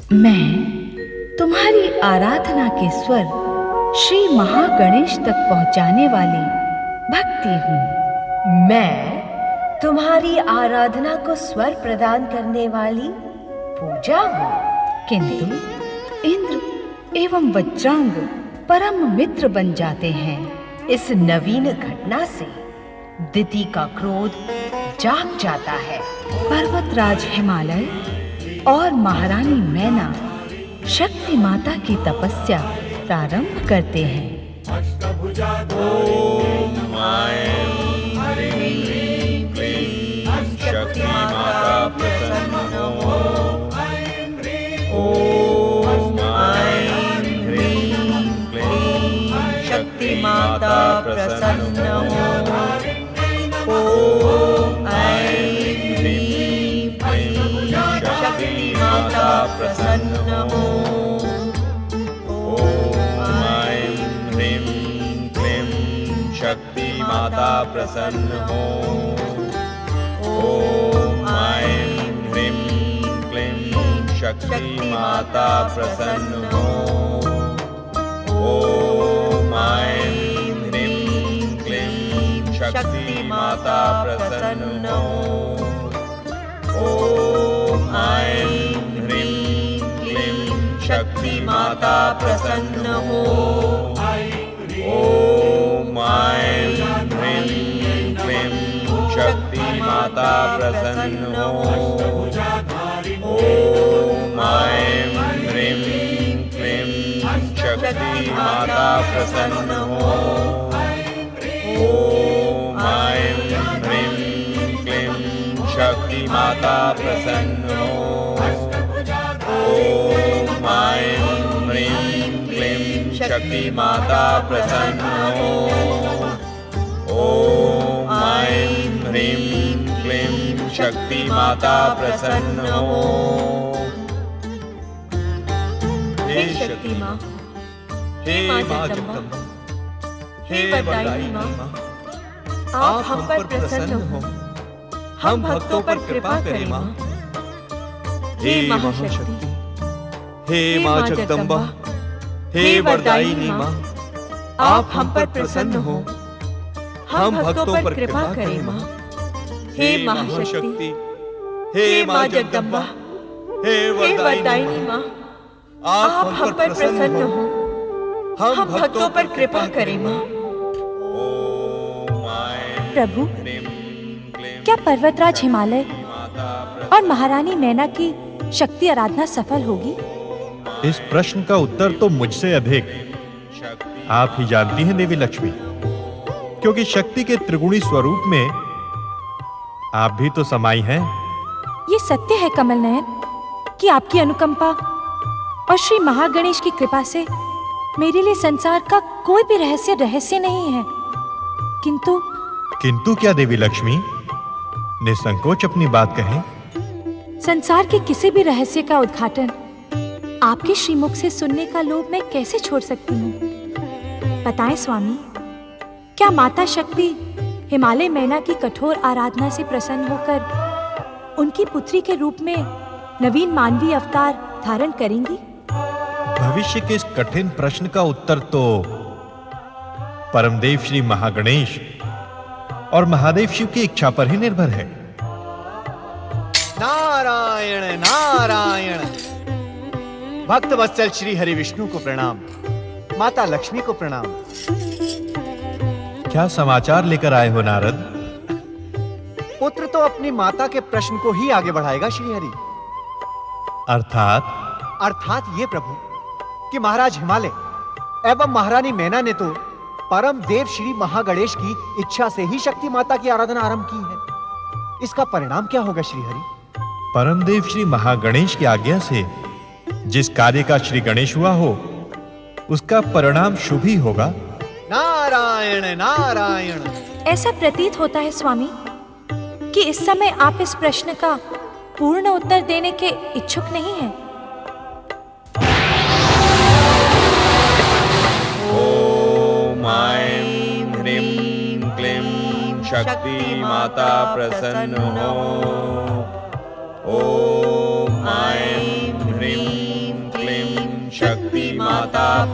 मैं तुम्हारी आराधना के स्वर श्री महागणेश तक पहुंचाने वाली भक्ति हूँ। मैं तुम्हारी आराधना को स्वर प्रदान करने वाली पूजा हूँ। किंतु इंद्र एवं वज्रांग परम मित्र बन जाते हैं। इस नवीन घटना से दिति का क्रोध जाग जाता है। पर्वतराज हिमालय और महारानी मैना शक्ति माता की तपस्या प्रारंभ करते हैं। ओम ऐं ह्रीं क्लीं शक्ति माता प्रसन्न हो। ओम ऐं ह्रीं क्लीं शक्ति माता प्रसन्न हो। ओम ऐं ह्रीं क्लीं शक्ति माता प्रसन्न हो। ओम ऐं ह्रीं क्लीं शक्ति माता प्रसन्न हो। ओम ऐं ह्रीं क्लीं शक्ति माता प्रसन्न हो। ओम ऐं ह्रीं क्लीं शक्ति माता प्रसन्न हो। ओम ऐं ह्रीं क्लीं शक्ति माता प्रसन्न हो। ओम ऐं ह्रीं क्लीं शक्ति माता प्रसन्न हो। ओम ऐं ह्रीं क्लीं शक्ति माता प्रसन्न हो। ओम ऐं ह्रीं क्लीं शक्ति माता प्रसन्न हो। ओम ऐं ह्रीं क्लीं शक्ति माता प्रसन्न हो। ओम ऐं ह्रीं क्लीं शक्ति माता प्रसन्न हो। हे शक्ति माँ, हे माँ जगदम्बा, हे वरदायिनी माँ, आप हम पर प्रसन्न हो। हम भक्तों पर कृपा करें माँ। हे महाशक्ति, हे माँ जगदम्बा, हे वरदायिनी माँ, आप हम पर प्रसन्न हो। हम भक्तों पर कृपा करें माँ। हे महाशक्ति, हे माँ जगदम्बा, हे हे वरदायिनी माँ, आप हम पर प्रसन्न हो। हम भक्तों पर कृपा करें माँ। प्रभु, क्या पर्वतराज हिमालय और महारानी मैना की शक्ति आराधना सफल होगी? इस प्रश्न का उत्तर तो मुझसे अधिक आप ही जानती हैं देवी लक्ष्मी, क्योंकि शक्ति के त्रिगुणी स्वरूप में आप भी तो समाई हैं। ये सत्य है कमल नयन कि आपकी अनुकंपा और श्री महागणेश की कृपा से मेरे लिए संसार का कोई भी रहस्य नहीं है। किंतु क्या देवी लक्ष्मी? निसंकोच अपनी बात कहें। संसार के किसी भी रहस्य का उद्घाटन आपके श्रीमुख से सुनने का लोभ मैं कैसे छोड़ सकती हूँ? बताएं स्वामी, क्या माता शक्ति हिमालय मैना की कठोर आराधना से प्रसन्न होकर उनकी पुत्री के रूप में नवीन मानवीय अवतार धारण करेंगी? भविष्य के इस कठिन प्रश्न का उत्तर तो परमदेव श्री महागणेश और महादेव शिव की इच्छा पर ही निर्भर है। नारायण नारायण। भक्त वत्सल श्री हरि विष्णु को प्रणाम, माता लक्ष्मी को प्रणाम। क्या समाचार लेकर आए हो नारद? पुत्र तो अपनी माता के प्रश्न को ही आगे बढ़ाएगा श्री हरि। अर्थात ये प्रभु कि महाराज हिमालय एवं महारानी मैना ने तो परम देव श्री महागणेश की इच्छा से ही शक्ति माता की आराधना आरंभ की है। इसका परिणाम क्या होगा श्री हरि? परमदेव श्री महागणेश की आज्ञा से जिस कार्य का श्री गणेश हुआ हो, उसका परिणाम शुभ ही होगा। नारायण नारायण। ऐसा प्रतीत होता है स्वामी कि इस समय आप इस प्रश्न का पूर्ण उत्तर देने के इच्छुक नहीं हैं। ओम ऐं ह्रीं क्लीं शक्ति माता प्रसन्न हो। ओम ऐं ह्रीं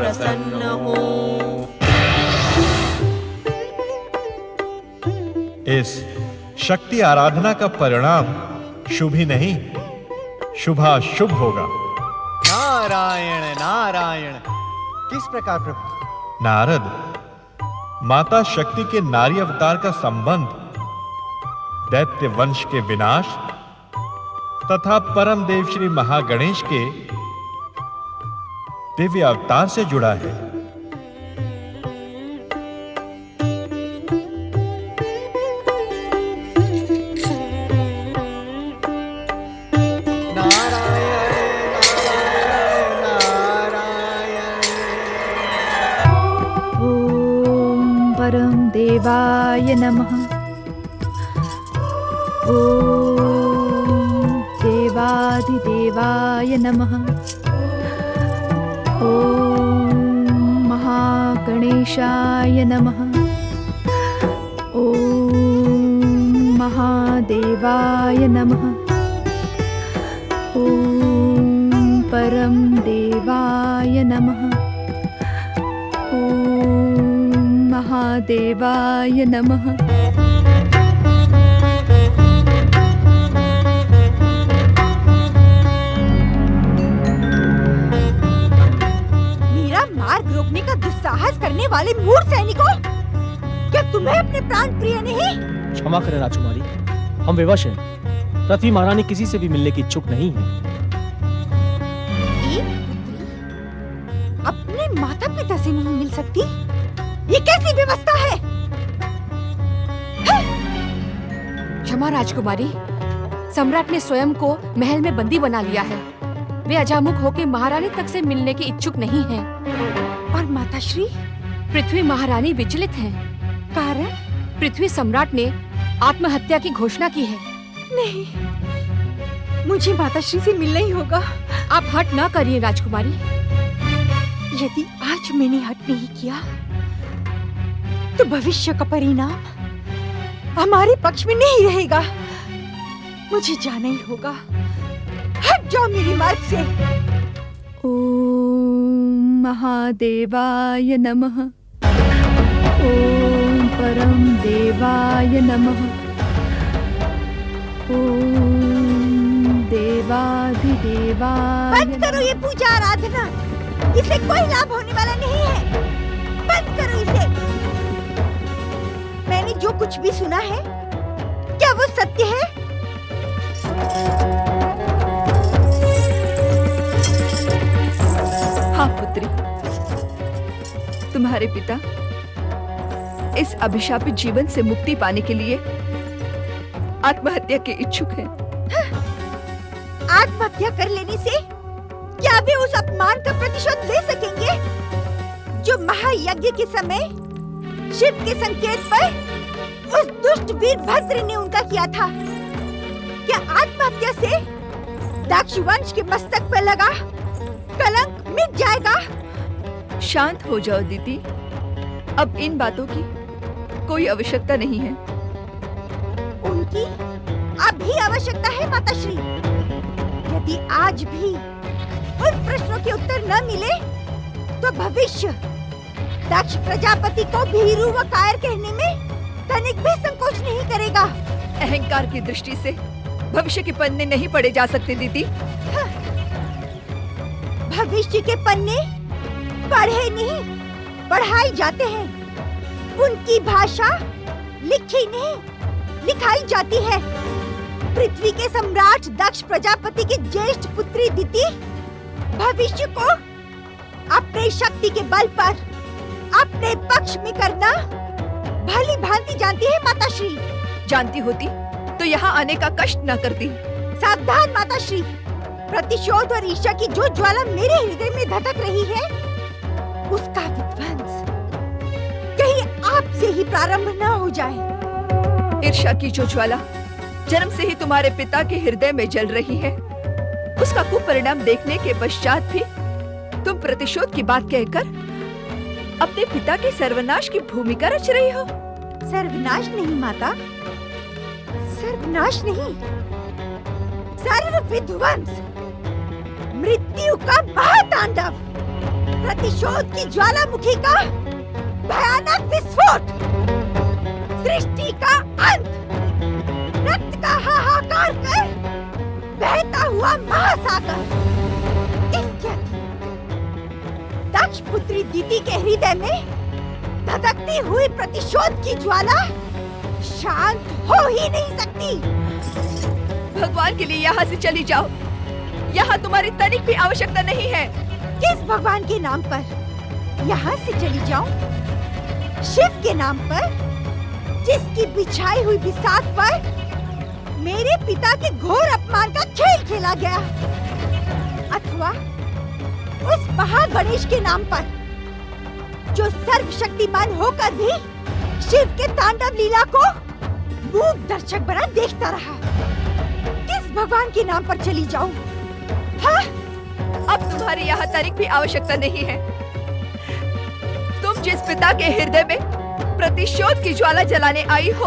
प्रसन्न हो। इस शक्ति आराधना का परिणाम शुभ ही नहीं, शुभाशुभ होगा। नारायण नारायण। किस प्रकार प्रभु? नारद, माता शक्ति के नारी अवतार का संबंध दैत्य वंश के विनाश तथा परम देव श्री महागणेश के दिव्य अवतार से जुड़ा है। ओम परम देवाय नमः। ओम देवाधिदेवाय नमः। ओम महागणेशाय नमः। ओम महादेवाय नमः। ओम परम देवाय नमः। ओम महादेवाय नमः। मेरा मार्ग रोकने का दुस्साहस करने वाले मूर्ख सैनिकों, क्या तुम्हें अपने प्राण प्रिय नहीं? क्षमा करें राजकुमारी, हम विवश हैं। पृथ्वी महारानी किसी से भी मिलने की इच्छुक नहीं है। एक पुत्री अपने माता पिता से नहीं मिल सकती? ये कैसी व्यवस्था है? क्षमा राजकुमारी, सम्राट ने स्वयं को महल में बंदी बना लिया है। वे अजामुख होकर महारानी तक से मिलने की इच्छुक नहीं हैं। और माताश्री? पृथ्वी महारानी विचलित हैं। कारण? पृथ्वी सम्राट ने आत्महत्या की घोषणा की है। नहीं, मुझे माताश्री से मिलना ही होगा। आप हट ना करिए राजकुमारी। यदि आज मैंने हट नहीं किया तो भविष्य का परिणाम हमारे पक्ष में नहीं रहेगा। मुझे जाना ही होगा। हट जाओ मेरे मार्ग से। ओम महादेवाय नमः। ओम परम देवाय नमः। ओम देवाधिदेवाय बंद करो ये पूजा आराधना। इसे कोई लाभ होने वाला नहीं है। बंद करो इसे। मैंने जो कुछ भी सुना है, क्या वो सत्य है? हाँ पुत्री, तुम्हारे पिता इस अभिशापित जीवन से मुक्ति पाने के लिए आत्महत्या के इच्छुक हैं। आत्महत्या कर लेने से क्या वे उस अपमान का प्रतिशोध ले सकेंगे जो महायज्ञ के समय शिव के संकेत पर उस दुष्ट वीरभद्र ने उनका किया था? क्या आत्महत्या से दक्ष वंश के मस्तक पर लगा कलंक मिट जाएगा? शांत हो जाओ दीदी, अब इन बातों की कोई आवश्यकता नहीं है। उनकी अभी आवश्यकता है माताश्री। यदि आज भी उन प्रश्नों के उत्तर न मिले तो भविष्य दक्ष प्रजापति को भीरू व कायर कहने में तनिक भी संकोच नहीं करेगा। अहंकार की दृष्टि से भविष्य के पन्ने नहीं पढ़े जा सकते दीदी। भविष्य के पन्ने पढ़े नहीं, पढ़ाई जाते हैं। उनकी भाषा लिखी नहीं, लिखाई जाती है। पृथ्वी के सम्राट दक्ष प्रजापति की ज्येष्ठ पुत्री दिति भविष्य को अपने शक्ति के बल पर अपने पक्ष में करना भली भांति जानती है माताश्री। जानती होती तो यहाँ आने का कष्ट न करती। सावधान माताश्री, प्रतिशोध और ईर्ष्या की जो ज्वाला मेरे हृदय में धधक रही है, उसका विध्वंस कहीं आपसे ही प्रारंभ न हो जाए। ईर्ष्या की जो ज्वाला जन्म से ही तुम्हारे पिता के हृदय में जल रही है, उसका कुपरिणाम देखने के पश्चात भी तुम प्रतिशोध की बात कहकर अपने पिता के सर्वनाश की भूमिका रच रही हो। सर्वनाश नहीं माता, सर्वनाश नहीं, सर्व विध्वंस। मृत्यु का महातांडव, प्रतिशोध की ज्वालामुखी का भयानक विस्फोट, सृष्टि का अंत, रक्त का हाहाकार कर बहता हुआ महासागर। इसके अतिरिक्त दक्ष पुत्री दिति के हृदय में धधकती हुई प्रतिशोध की ज्वाला शांत हो ही नहीं सकती। भगवान के लिए यहाँ से चली जाओ। यहाँ तुम्हारी तनिक भी आवश्यकता नहीं है। किस भगवान के नाम पर यहाँ से चली जाऊं? शिव के नाम पर, जिसकी बिछाई हुई बिसात पर मेरे पिता के घोर अपमान का खेल खेला गया, अथवा उस महागणेश के नाम पर, जो सर्वशक्तिमान होकर भी शिव के तांडव लीला को मूक दर्शक बना देखता रहा। किस भगवान के नाम पर चली जाऊं? हाँ? अब तुम्हारी यहाँ तनिक भी आवश्यकता नहीं है। तुम जिस पिता के हृदय में प्रतिशोध की ज्वाला जलाने आई हो,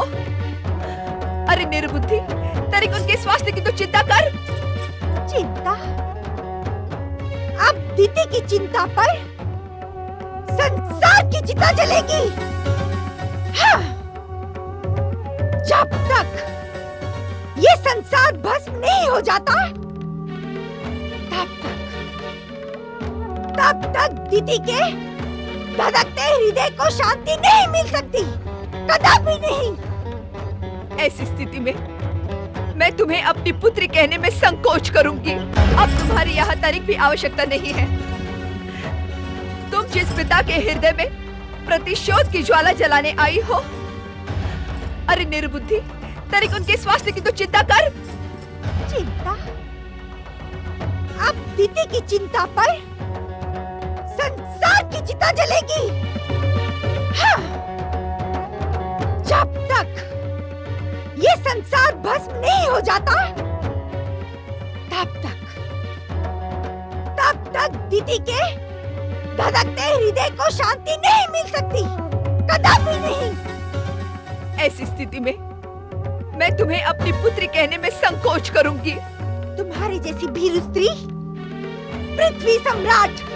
अरे निर्बुद्धि, तनिक उनके स्वास्थ्य की तो चिंता कर। चिंता? अब दिति की चिंता पर संसार की चिता जलेगी। हाँ। जब तक ये संसार भस्म नहीं हो जाता, तब तक दिति के धड़कते हृदय को शांति नहीं मिल सकती, कदापि नहीं। ऐसी स्थिति में मैं तुम्हें अपनी पुत्री कहने में संकोच करूंगी। अब तुम्हारी यहाँ तनिक भी आवश्यकता नहीं है। तुम जिस पिता के हृदय में प्रतिशोध की ज्वाला जलाने आई हो, अरे निर्बुद्धि, तनिक उनके स्वास्थ्य की तो चिंता कर। चिंता? अब दिति की चिंता पर संसार की चिता जलेगी। हाँ। जब तक ये संसार भस्म नहीं हो जाता, तब तक दिति के धड़कते हृदय को शांति नहीं मिल सकती, कदापि नहीं। ऐसी स्थिति में मैं तुम्हें अपनी पुत्री कहने में संकोच करूंगी। तुम्हारी जैसी भीरू स्त्री, पृथ्वी सम्राट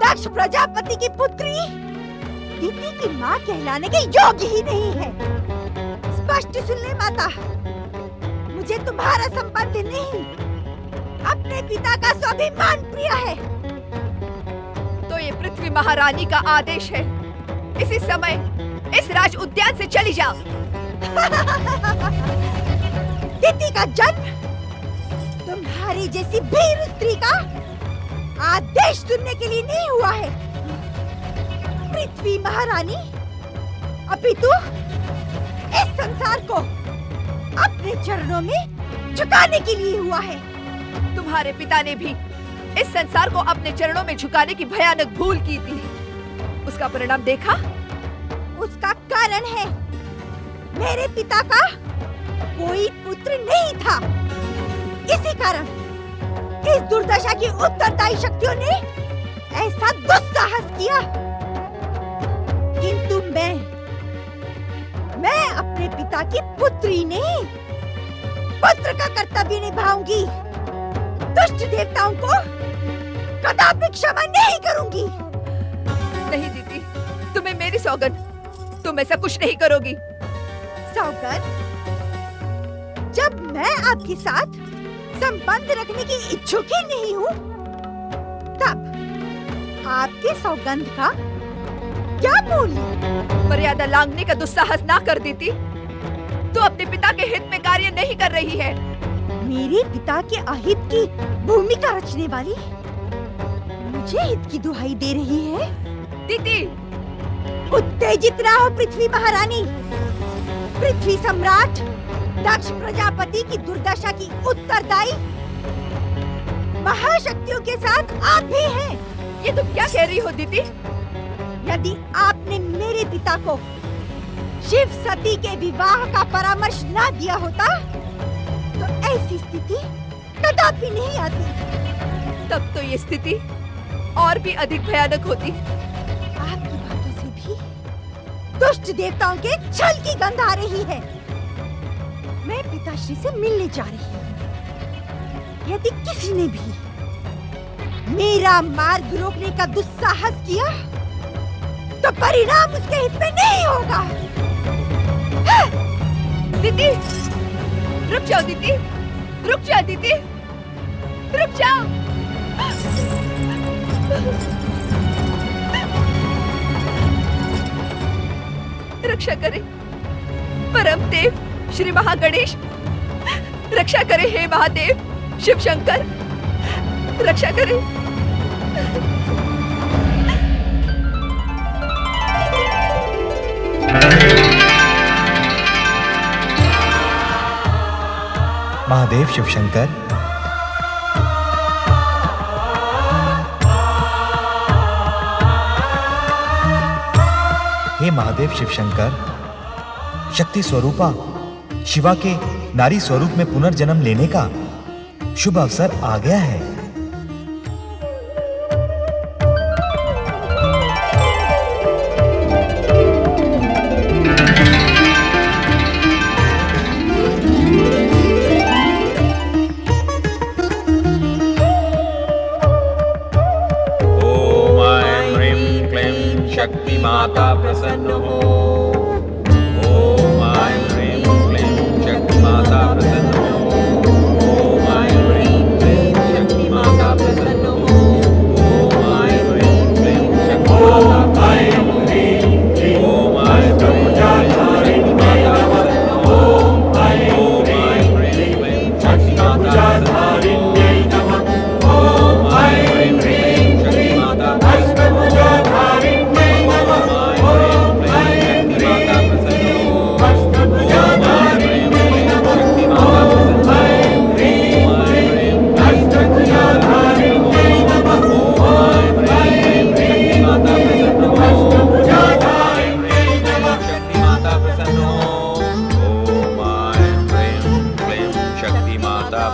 दक्ष प्रजापति की पुत्री दिति की माँ कहलाने के योग्य ही नहीं है। स्पष्ट सुन ले माता, मुझे तुम्हारा संबंध नहीं, अपने पिता का स्वाभिमान प्रिय है। तो ये पृथ्वी महारानी का आदेश है, इसी समय इस राज उद्यान से चली जाओ। दिति का जन्म तुम्हारी जैसी भीरू स्त्री का आदेश सुनने के लिए नहीं हुआ है, पृथ्वी महारानी, अपितु इस संसार को अपने चरणों में झुकाने के लिए हुआ है। तुम्हारे पिता ने भी इस संसार को अपने चरणों में झुकाने की भयानक भूल की थी। उसका परिणाम देखा? उसका कारण है, मेरे पिता का कोई पुत्र नहीं था। इसी कारण इस दुर्दशा की उत्तरदायी शक्तियों ने ऐसा दुस्साहस किया। किंतु मैं अपने पिता की पुत्री नहीं, पुत्र का कर्तव्य निभाऊंगी। दुष्ट देवताओं को कदापि क्षमा नहीं करूंगी। नहीं दीदी, तुम्हें मेरी सौगंध, तुम ऐसा कुछ नहीं करोगी। सौगंध? जब मैं आपके साथ संबंध रखने की इच्छुक ही नहीं हूँ, तब आपके सौगंध का क्या मूल्य? मर्यादा लांघने का दुस्साहस ना कर देती तो अपने पिता के हित में कार्य नहीं कर रही है। मेरे पिता के अहित की भूमिका रचने वाली मुझे हित की दुहाई दे रही है। दीदी, उत्तेजित रहो पृथ्वी महारानी। पृथ्वी सम्राट दक्ष प्रजापति की दुर्दशा की उत्तरदायी महाशक्तियों के साथ आप भी हैं। ये तुम क्या कह रही हो दीदी? यदि आपने मेरे पिता को शिव सती के विवाह का परामर्श ना दिया होता, तो ऐसी स्थिति कदापि नहीं आती। तब तो ये स्थिति और भी अधिक भयानक होती। आपकी बातों से भी दुष्ट देवताओं के छल की गंध आ रही है। मैं पिताश्री से मिलने जा रही हूँ। यदि किसी ने भी मेरा मार्ग रोकने का दुस्साहस किया तो परिणाम उसके हित में नहीं होगा। दीदी, रुक जाओ दीदी, रुक जाओ दीदी, रुक जाओ। रक्षा करे परम देव श्री महागणेश, रक्षा करे हे महादेव शिव शंकर, रक्षा करे। महादेव शिव शंकर, हे महादेव शिव शंकर, शक्ति स्वरूपा शिवा के नारी स्वरूप में पुनर्जन्म लेने का शुभ अवसर आ गया है। शक्ति माता प्रसन्न हो। ओम ऐं ह्रीं क्लीं शक्ति माता प्रसन्न हो। ओम ऐं ह्रीं क्लीं शक्ति माता प्रसन्न हो। ओम ऐं ह्रीं क्लीं शक्ति माता प्रसन्न हो। ओम ऐं ह्रीं क्लीं शक्ति माता प्रसन्न हो। ओम ऐं ह्रीं क्लीं शक्ति माता प्रसन्न हो। ओम ऐं ह्रीं क्लीं शक्ति माता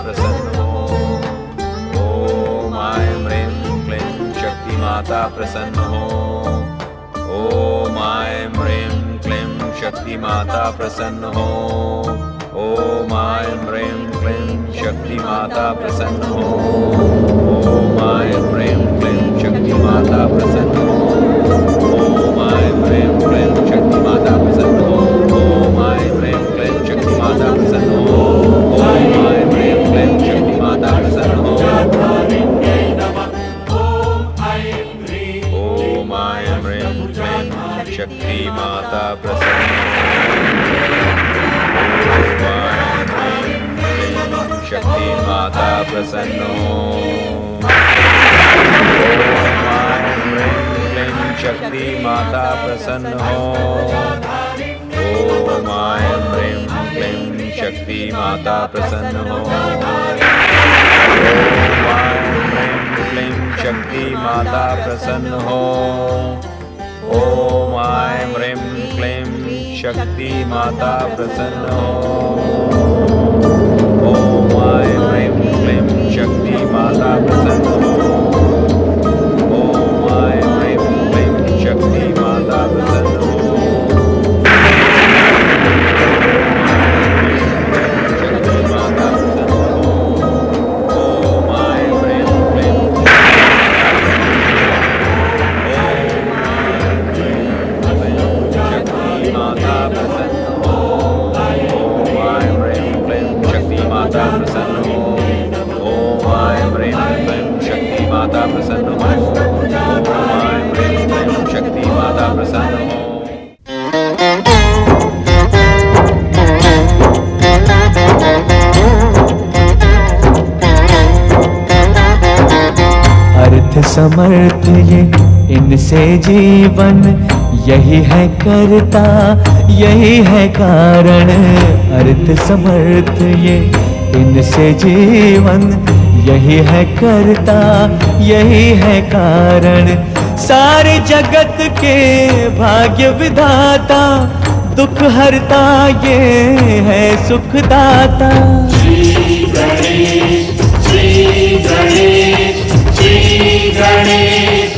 प्रसन्न हो। प्रसन्न हो। ओम ऐं ह्रीं क्लीं शक्ति माता प्रसन्न हो। ओम ऐं ह्रीं क्लीं शक्ति माता प्रसन्न हो। ओम ऐं ह्रीं क्लीं शक्ति माता प्रसन्न हो। ओम ऐं ह्रीं क्लीं शक्ति माता प्रसन्न हो। ओम ऐं ह्रीं क्लीं शक्ति माता प्रसन्न हो। ओम ऐं ह्रीं क्लीं शक्ति माता प्रसन्न हो। शक्ति माता प्रसन्न हो। शक्ति माता प्रसन्न हो। शक्ति माता प्रसन्न हो। ओम ऐं ह्रीं क्लीं शक्ति माता प्रसन्न हो। ओम ऐं ह्रीं क्लीं शक्ति माता प्रसन्न हो। ओम ऐं ह्रीं क्लीं शक्ति माता प्रसन्न हो। ओम ऐं ह्रीं क्लीं शक्ति माता प्रसन्न हो। ओम ऐं ह्रीं क्लीं शक्ति माता प्रसन्न हो। शक्ति माता प्रसन्न हो। ओम ऐं ह्रीं क्लीं माता प्रसन्न हो। ओम ऐं ह्रीं क्लीं शक्ति माता प्रसन्न हो। ओम ऐं ह्रीं क्लीं शक्ति माता प्रसन्न हो। ओम ऐं ह्रीं क्लीं शक्ति माता प्रसन्न हो। अर्थ समर्थ ये इनसे जीवन, यही है करता यही है कारण। अर्थ समर्थ ये इनसे जीवन, यही है करता यही है कारण। सारे जगत के भाग्य विधाता, दुख हरता ये है सुखदाता। श्री गणेश श्री गणेश श्री गणेश